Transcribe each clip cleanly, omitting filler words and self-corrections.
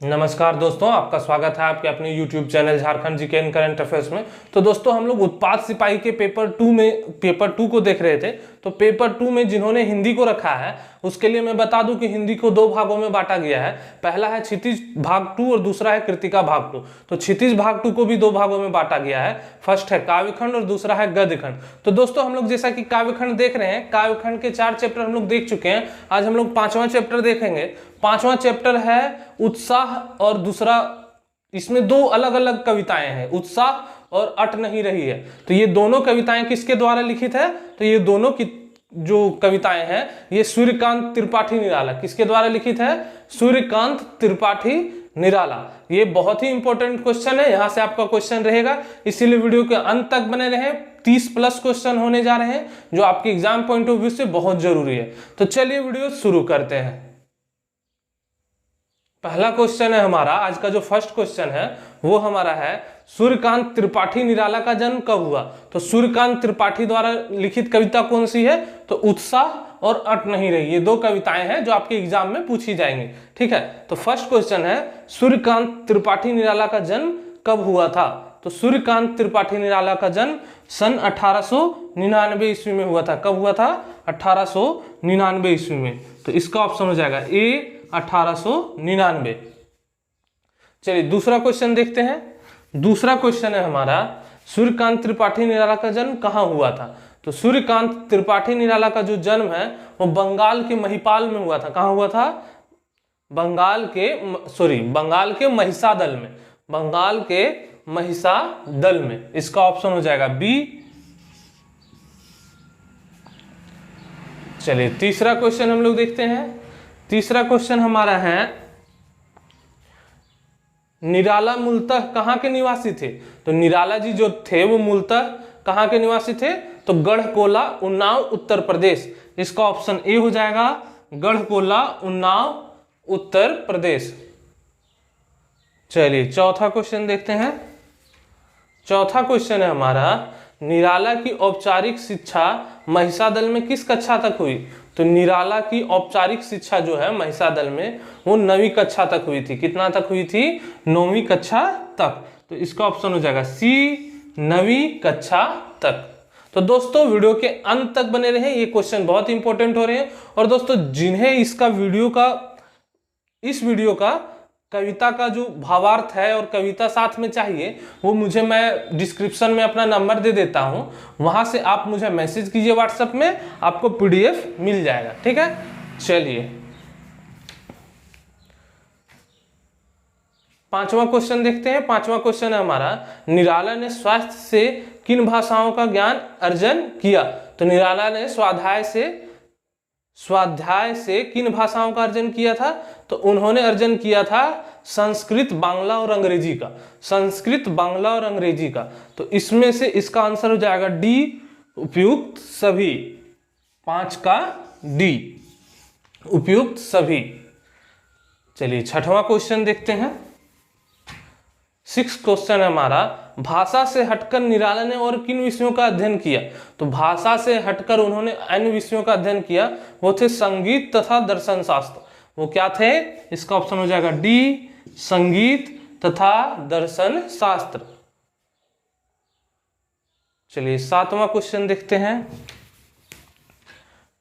नमस्कार दोस्तों, आपका स्वागत है आपके अपने YouTube channel Jharkhand GK and current affairs में। तो दोस्तों हम लोग उत्पाद सिपाही के पेपर टू को देख रहे थे। तो पेपर टू में जिन्होंने हिंदी को रखा है उसके लिए मैं बता दूं कि हिंदी को दो भागों में बांटा गया है। पहला है क्षितिज भाग टू और दूसरा है कृतिका भाग टू। तो क्षितिज भाग टू को भी दो भागों में बांटा गया है। फर्स्ट है काव्यखंड और दूसरा है गद्यखंड। तो दोस्तों हम लोग जैसा कि काव्यखंड देख रहे हैं, काव्यखंड के 4 चैप्टर हम लोग देख चुके हैं। आज हम लोग 5वां चैप्टर देखेंगे। 5वां चैप्टर है उत्साह और दूसरा, इसमें दो अलग अलग कविताएं हैं, उत्साह और अट नहीं रही है। तो ये दोनों कविताएं किसके द्वारा लिखित है? तो ये दोनों की जो कविताएं हैं ये सूर्यकांत त्रिपाठी निराला, किसके द्वारा लिखित है? सूर्यकांत त्रिपाठी निराला। ये बहुत ही इंपॉर्टेंट क्वेश्चन है, यहां से आपका क्वेश्चन रहेगा, इसीलिए वीडियो के अंत तक बने रहें। 30+ क्वेश्चन होने जा रहे हैं जो आपके एग्जाम पॉइंट ऑफ व्यू से बहुत जरूरी है। तो चलिए वीडियो शुरू करते हैं। पहला क्वेश्चन है हमारा, आज का जो फर्स्ट क्वेश्चन है वो हमारा है सूर्यकांत त्रिपाठी निराला का जन्म कब हुआ? तो सूर्यकांत त्रिपाठी द्वारा लिखित कविता कौन सी है? तो उत्साह और अट नहीं रही। ये दो कविताएं हैं जो आपके एग्जाम में पूछी जाएंगी। ठीक है, तो फर्स्ट क्वेश्चन है सूर्यकांत त्रिपाठी निराला का जन्म कब हुआ था? तो सूर्यकांत त्रिपाठी निराला का जन्म सन 1899 ईस्वी में हुआ था। कब हुआ था? 1899 ईस्वी में। तो इसका ऑप्शन हो जाएगा ए 1899। चलिए दूसरा क्वेश्चन देखते हैं। दूसरा क्वेश्चन है हमारा सूर्यकांत त्रिपाठी निराला का जन्म कहाँ हुआ था? तो सूर्यकांत त्रिपाठी निराला का जो जन्म है वो बंगाल के महिपाल में हुआ था। कहाँ हुआ था? बंगाल के महिसादल में। बंगाल के महिसादल में। इसका ऑप्शन हो जाएगा बी। चलिए तीसरा क्वेश्चन हम लोग देखते हैं। तीसरा क्वेश्चन हमारा है निराला मूलतः कहाँ के निवासी थे? तो निराला जी जो थे वो मूलतः कहाँ के निवासी थे? तो गढ़कोला, उन्नाव, उत्तर प्रदेश। इसका ऑप्शन ए हो जाएगा, गढ़कोला, उन्नाव, उत्तर प्रदेश। चलिए चौथा क्वेश्चन देखते हैं। चौथा क्वेश्चन है हमारा निराला की औपचारिक शिक्षा महिसादल में किस कक्षा तक हुई? तो निराला की औपचारिक शिक्षा जो है महिसादल में वो 9वीं कक्षा तक हुई थी। कितना तक हुई थी? 9वीं कक्षा तक। तो इसका ऑप्शन हो जाएगा सी, 9वीं कक्षा तक। तो दोस्तों वीडियो के अंत तक बने रहें, ये क्वेश्चन बहुत इंपॉर्टेंट हो रहे हैं। और दोस्तों जिन्हें इस वीडियो का कविता का जो भावार्थ है और कविता साथ में चाहिए वो मैं डिस्क्रिप्शन में अपना नंबर दे देता हूं, वहां से आप मुझे मैसेज कीजिए व्हाट्सएप में, आपको पीडीएफ मिल जाएगा। ठीक है, चलिए 5वां क्वेश्चन देखते हैं। 5वां क्वेश्चन है हमारा निराला ने स्वास्थ्य से किन भाषाओं का ज्ञान अर्जन किया? तो निराला ने स्वाध्याय से किन भाषाओं का अर्जन किया था? तो उन्होंने अर्जन किया था संस्कृत, बांग्ला और अंग्रेजी का। संस्कृत, बांग्ला और अंग्रेजी का। तो इसमें से इसका आंसर हो जाएगा डी, उपयुक्त सभी। 5 का डी, उपयुक्त सभी। चलिए 6वां क्वेश्चन देखते हैं। 6 क्वेश्चन है हमारा भाषा से हटकर निराला ने और किन विषयों का अध्ययन किया? तो भाषा से हटकर उन्होंने अन्य विषयों का अध्ययन किया, वो थे संगीत तथा दर्शन शास्त्र। वो क्या थे? इसका ऑप्शन हो जाएगा डी, संगीत तथा दर्शन शास्त्र। चलिए 7वां क्वेश्चन देखते हैं।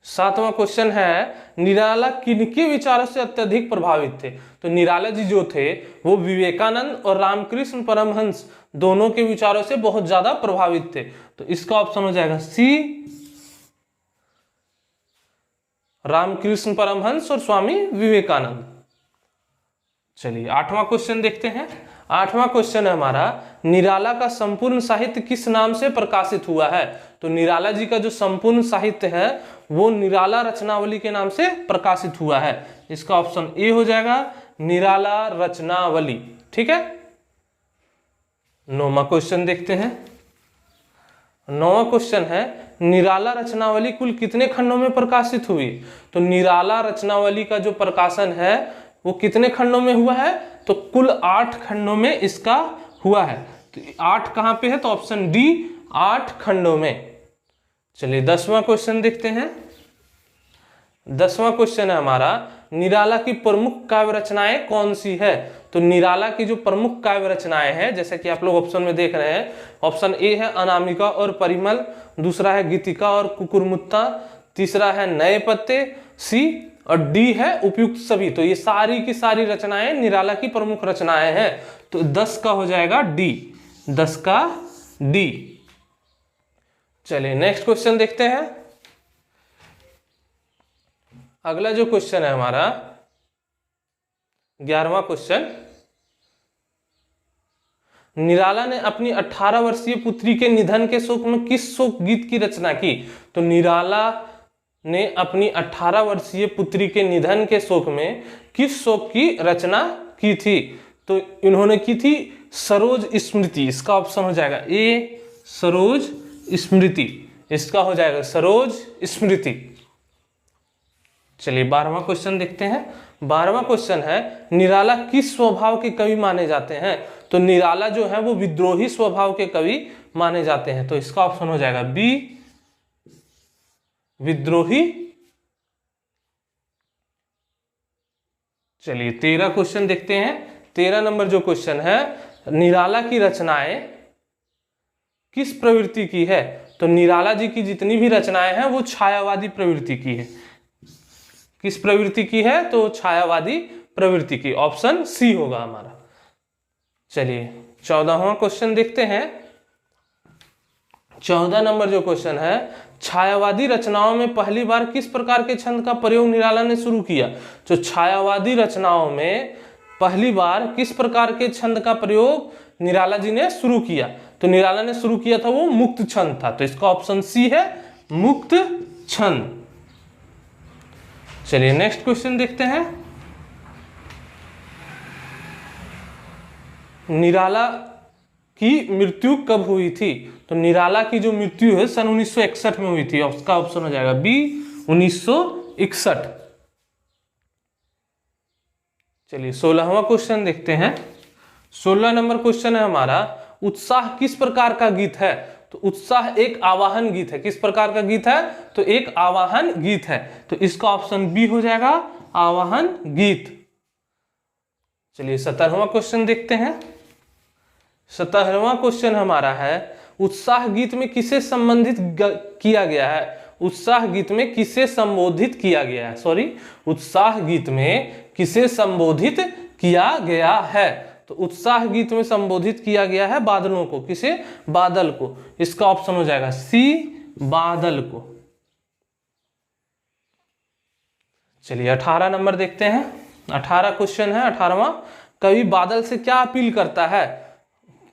7वां क्वेश्चन है निराला किनके विचारों से अत्यधिक प्रभावित थे? तो निराला जी जो थे वो विवेकानंद और रामकृष्ण परमहंस दोनों के विचारों से बहुत ज्यादा प्रभावित थे। तो इसका ऑप्शन हो जाएगा सी, रामकृष्ण परमहंस और स्वामी विवेकानंद। चलिए 8वां क्वेश्चन देखते हैं। 8वां क्वेश्चन है हमारा निराला का संपूर्ण साहित्य किस नाम से प्रकाशित हुआ है? तो निराला जी का जो संपूर्ण साहित्य है वो निराला रचनावली के नाम से प्रकाशित हुआ है। इसका ऑप्शन ए हो जाएगा, निराला रचनावली। ठीक है, 9वां क्वेश्चन देखते हैं। 9वां क्वेश्चन है निराला रचनावली कुल कितने खंडों में प्रकाशित हुई? तो निराला रचनावली का जो प्रकाशन है वो कितने खंडों में हुआ है? तो कुल 8 खंडों में इसका हुआ है। तो 8 कहां पे है? तो ऑप्शन डी, 8 खंडों में। चलिए 10वां क्वेश्चन देखते हैं। 10वां क्वेश्चन है हमारा निराला की प्रमुख काव्य रचनाएं कौन सी है? तो निराला की जो प्रमुख काव्य रचनाएं हैं, जैसे कि आप लोग ऑप्शन में देख रहे हैं, ऑप्शन ए है अनामिका और परिमल, दूसरा है गीतिका और कुकुरमुत्ता, तीसरा है नए पत्ते, सी और डी है उपयुक्त सभी। तो ये सारी की सारी रचनाएं निराला की प्रमुख रचनाएं हैं। तो 10 का हो जाएगा डी, 10 का डी। चलिए नेक्स्ट क्वेश्चन देखते हैं। अगला जो क्वेश्चन है हमारा 11वां क्वेश्चन, निराला ने अपनी 18 वर्षीय पुत्री के निधन के शोक में किस शोक गीत की रचना की? तो निराला ने अपनी 18 वर्षीय पुत्री के निधन के शोक में किस शोक की रचना की थी? तो इन्होंने की थी सरोज स्मृति। इसका ऑप्शन हो जाएगा ए सरोज स्मृति, इसका हो जाएगा सरोज स्मृति। चलिए 12वां क्वेश्चन देखते हैं। 12वां क्वेश्चन है निराला किस स्वभाव के कवि माने जाते हैं? तो निराला जो है वो विद्रोही स्वभाव के कवि माने जाते हैं। तो इसका ऑप्शन हो जाएगा बी विद्रोही। चलिए 13 क्वेश्चन देखते हैं। 13 नंबर जो क्वेश्चन है, निराला की रचनाएं किस प्रवृत्ति की है? तो निराला जी की जितनी भी रचनाएं हैं वो छायावादी प्रवृत्ति की है। किस प्रवृत्ति की है? तो छायावादी प्रवृत्ति की, ऑप्शन सी होगा हमारा। चलिए 14वां क्वेश्चन देखते हैं। 14 नंबर जो क्वेश्चन है, छायावादी रचनाओं में पहली बार किस प्रकार के छंद का प्रयोग निराला ने शुरू किया? तो छायावादी रचनाओं में पहली बार किस प्रकार के छंद का प्रयोग निराला जी ने शुरू किया? तो निराला ने शुरू किया था वो मुक्त छंद था। तो इसका ऑप्शन सी है मुक्त छंद। चलिए नेक्स्ट क्वेश्चन देखते हैं। निराला की मृत्यु कब हुई थी? तो निराला की जो मृत्यु है सन 1961 में हुई थी। उसका ऑप्शन हो जाएगा बी 1961। चलिए 16वां क्वेश्चन देखते हैं। 16 नंबर क्वेश्चन है हमारा, उत्साह किस प्रकार का गीत है? तो उत्साह एक आवाहन गीत है। किस प्रकार का गीत है? तो एक आवाहन गीत है। तो इसका ऑप्शन बी हो जाएगा आवाहन गीत। चलिए 17वां क्वेश्चन देखते हैं। 17वां क्वेश्चन हमारा है, उत्साह गीत में किसे संबंधित किया गया है? उत्साह गीत में किसे संबोधित किया गया है? सॉरी, उत्साह गीत में किसे संबोधित किया गया है? तो उत्साह गीत में संबोधित किया गया है बादलों को। किसे? बादल को। इसका ऑप्शन हो जाएगा सी बादल को। चलिए 18 नंबर देखते हैं। 18 क्वेश्चन है 18वां, कवि बादल से क्या अपील करता है?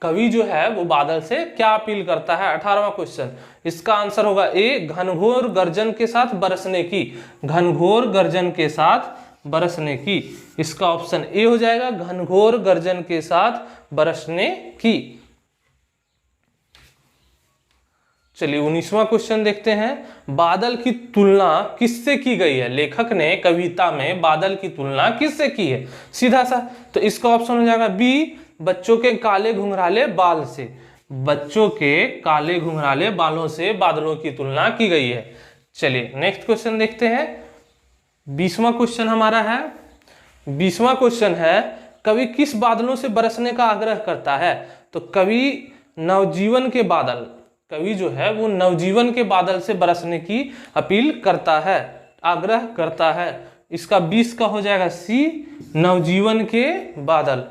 कवि जो है वो बादल से क्या अपील करता है? 18वां क्वेश्चन। इसका आंसर होगा ए घनघोर गर्जन के साथ बरसने की। घनघोर गर्जन के साथ बरसने की। इसका ऑप्शन ए हो जाएगा घनघोर गर्जन के साथ बरसने की। चलिए 19वां क्वेश्चन देखते हैं। बादल की तुलना किससे की गई है? लेखक ने कविता में बादल की तुलना किससे की है? सीधा सा। तो इसका ऑप्शन हो जाएगा बी बच्चों के काले घुंघराले बाल से। बच्चों के काले घुंघराले बालों से बादलों की तुलना की गई है। चलिए नेक्स्ट क्वेश्चन देखते हैं। 20वां क्वेश्चन हमारा है। 20वां क्वेश्चन है, कवि किस बादलों से बरसने का आग्रह करता है? तो कवि नवजीवन के बादल, कवि जो है वो नवजीवन के बादल से बरसने की अपील करता है, आग्रह करता है। इसका 20 का हो जाएगा सी नवजीवन के बादल।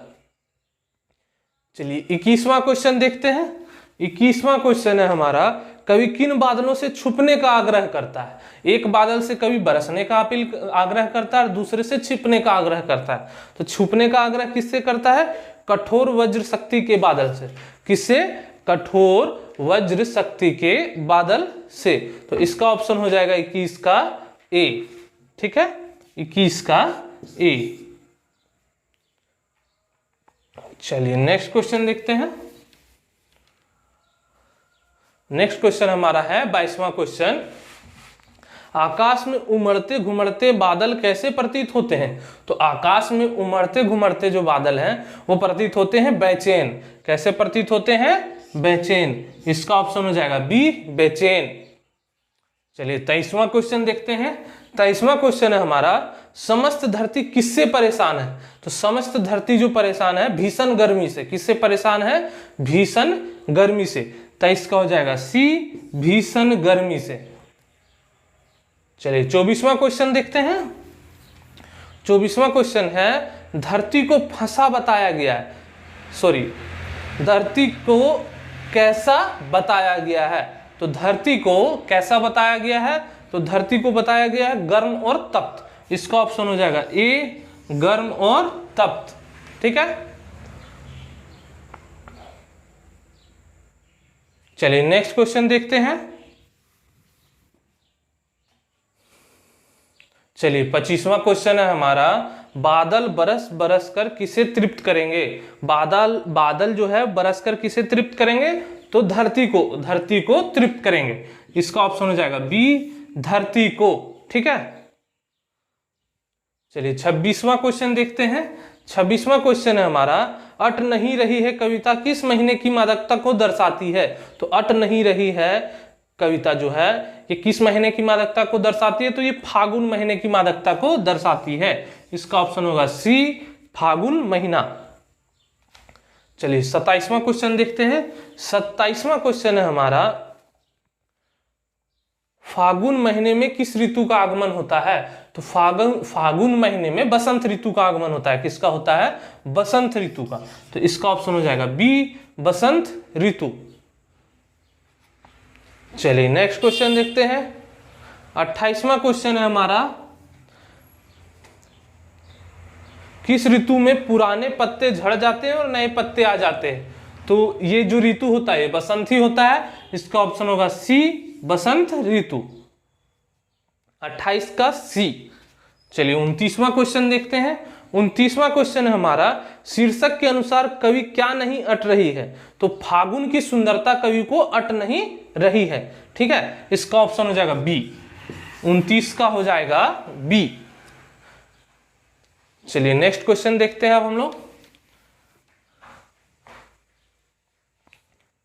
चलिए 21वां क्वेश्चन देखते हैं। 21वां क्वेश्चन है हमारा, कवि किन बादलों से छुपने का आग्रह करता है? एक बादल से कवि बरसने का आग्रह करता है और दूसरे से छिपने का आग्रह करता है। तो छुपने का आग्रह किससे करता है? कठोर वज्र शक्ति के बादल से। किससे? कठोर वज्र शक्ति के बादल से। तो इसका ऑप्शन हो जाएगा 21 का ए। ठीक है, 21 का ए। चलिए नेक्स्ट क्वेश्चन देखते हैं। नेक्स्ट क्वेश्चन हमारा है 22वां क्वेश्चन, आकाश में उमड़ते घुमड़ते बादल कैसे प्रतीत होते हैं? तो आकाश में उमड़ते घुमड़ते जो बादल हैं वो प्रतीत होते हैं बेचैन। कैसे प्रतीत होते हैं? बेचैन। इसका ऑप्शन हो जाएगा बी बेचैन। चलिए 23वां क्वेश्चन देखते हैं। 23वां क्वेश्चन है हमारा, समस्त धरती किससे परेशान है? तो समस्त धरती जो परेशान है भीषण गर्मी से। किससे परेशान है? भीषण गर्मी से। तो इसका हो जाएगा सी, भीषण गर्मी से। चलिए 24वां क्वेश्चन देखते हैं। 24वां क्वेश्चन है धरती को फंसा बताया गया है, सॉरी धरती को कैसा बताया गया है? तो धरती को कैसा बताया गया है? तो धरती को बताया गया है गर्म और तप्त। इसका ऑप्शन हो जाएगा ए, गर्म और तप्त। ठीक है, चलिए नेक्स्ट क्वेश्चन देखते हैं। चलिए 25वां क्वेश्चन है हमारा, बादल बरस बरस कर किसे तृप्त करेंगे? बादल जो है बरस कर किसे तृप्त करेंगे? तो धरती को तृप्त करेंगे। इसका ऑप्शन हो जाएगा बी, धरती को। ठीक है, चलिए 26वां क्वेश्चन देखते हैं। 26वां क्वेश्चन है हमारा, अट नहीं रही है कविता किस महीने की मादकता को दर्शाती है? तो अट नहीं रही है कविता जो है ये किस महीने की मादकता को दर्शाती है? तो ये फागुन महीने की मादकता को दर्शाती है। इसका ऑप्शन होगा सी, फागुन महीना। चलिए 27वां क्वेश्चन देखते हैं। 27वां क्वेश्चन है हमारा, फागुन महीने में किस ऋतु का आगमन होता है? तो फागुन महीने में बसंत ऋतु का आगमन होता है। किसका होता है? बसंत ऋतु का। तो इसका ऑप्शन हो जाएगा बी, बसंत ऋतु। चलिए नेक्स्ट क्वेश्चन देखते हैं। 28वां क्वेश्चन है हमारा, किस ऋतु में पुराने पत्ते झड़ जाते हैं और नए पत्ते आ जाते हैं? तो ये जो ऋतु होता है बसंत ही होता है। इसका ऑप्शन होगा सी, बसंत ऋतु। 28 का सी। चलिए 29वां क्वेश्चन देखते हैं। 29वां क्वेश्चन है हमारा, शीर्षक के अनुसार कवि क्या नहीं अट रही है? तो फागुन की सुंदरता कवि को अट नहीं रही है। ठीक है, इसका ऑप्शन हो जाएगा बी, 29 का हो जाएगा बी। चलिए नेक्स्ट क्वेश्चन देखते हैं अब हम लोग।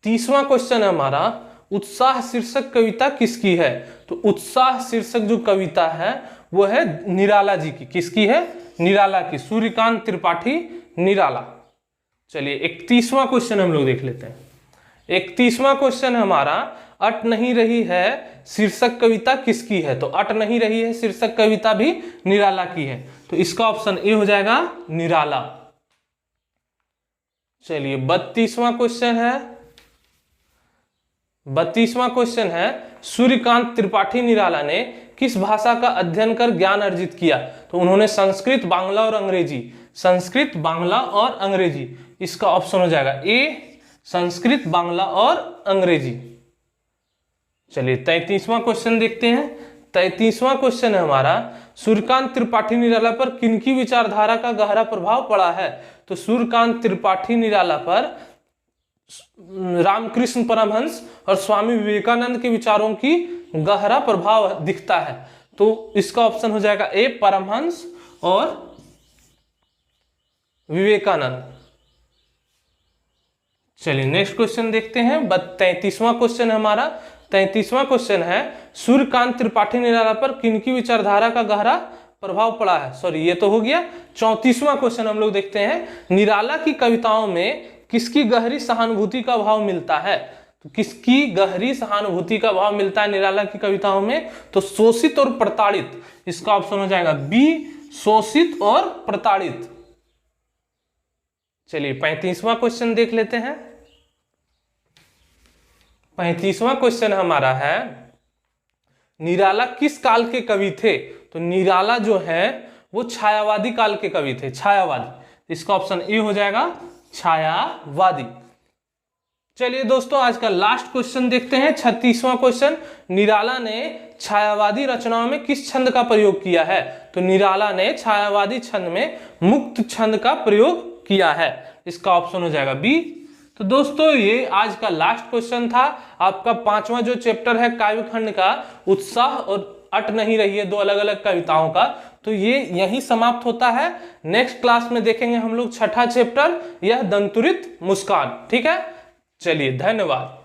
30वां क्वेश्चन है हमारा, उत्साह शीर्षक कविता किसकी है? तो उत्साह शीर्षक जो कविता है वो है निराला जी की। किसकी है? निराला की, सूर्यकांत त्रिपाठी निराला। चलिए 31वां क्वेश्चन हम लोग देख लेते हैं। 31वां क्वेश्चन हमारा, अट नहीं रही है शीर्षक कविता किसकी है? तो अट नहीं रही है शीर्षक कविता भी निराला की है। तो इसका ऑप्शन ए हो जाएगा निराला। चलिए 32वां क्वेश्चन है। 32वां क्वेश्चन है, सूर्यकांत त्रिपाठी निराला ने किस भाषा का अध्ययन कर ज्ञान अर्जित किया? तो उन्होंने संस्कृत, बांग्ला और अंग्रेजी। संस्कृत, बांग्ला और अंग्रेजी। इसका ऑप्शन हो जाएगा ए, संस्कृत, बांग्ला और अंग्रेजी। चलिए 33वां क्वेश्चन देखते हैं। 33वां क्वेश्चन है हमारा, सूर्यकांत त्रिपाठी निराला पर किनकी विचारधारा का गहरा प्रभाव पड़ा है? तो सूर्यकांत त्रिपाठी निराला पर रामकृष्ण परमहंस और स्वामी विवेकानंद के विचारों की गहरा प्रभाव दिखता है। तो इसका ऑप्शन हो जाएगा ए, परमहंस और विवेकानंद। चलिए नेक्स्ट क्वेश्चन देखते हैं। 33वां क्वेश्चन है हमारा। 33वां क्वेश्चन है, सूर्यकांत त्रिपाठी निराला पर किनकी विचारधारा का गहरा प्रभाव पड़ा है? सॉरी ये तो हो गया। 34वां क्वेश्चन हम लोग देखते हैं, निराला की कविताओं में किसकी गहरी सहानुभूति का भाव मिलता है? तो किसकी गहरी सहानुभूति का भाव मिलता है निराला की कविताओं में? तो शोषित और प्रताड़ित। इसका ऑप्शन हो जाएगा बी, शोषित और प्रताड़ित। चलिए 35वां क्वेश्चन देख लेते हैं। 35वां क्वेश्चन हमारा है, निराला किस काल के कवि थे? तो निराला जो है वो छायावादी काल के कवि थे, छायावादी। इसका ऑप्शन ए हो जाएगा छायावादी। चलिए दोस्तों आज का लास्ट क्वेश्चन देखते हैं। 36वां क्वेश्चन, निराला ने छायावादी रचनाओं में किस छंद का प्रयोग किया है? तो निराला ने छायावादी छंद में मुक्त छंद का प्रयोग किया है। इसका ऑप्शन हो जाएगा बी। तो दोस्तों ये आज का लास्ट क्वेश्चन था। आपका 5वां जो चैप्टर है काव्य खंड का, उत्साह और अट नहीं रही है, दो अलग अलग कविताओं का, तो ये यहीं समाप्त होता है। नेक्स्ट क्लास में देखेंगे हम लोग 6ठा चैप्टर, यह दंतुरित मुस्कान। ठीक है, चलिए धन्यवाद।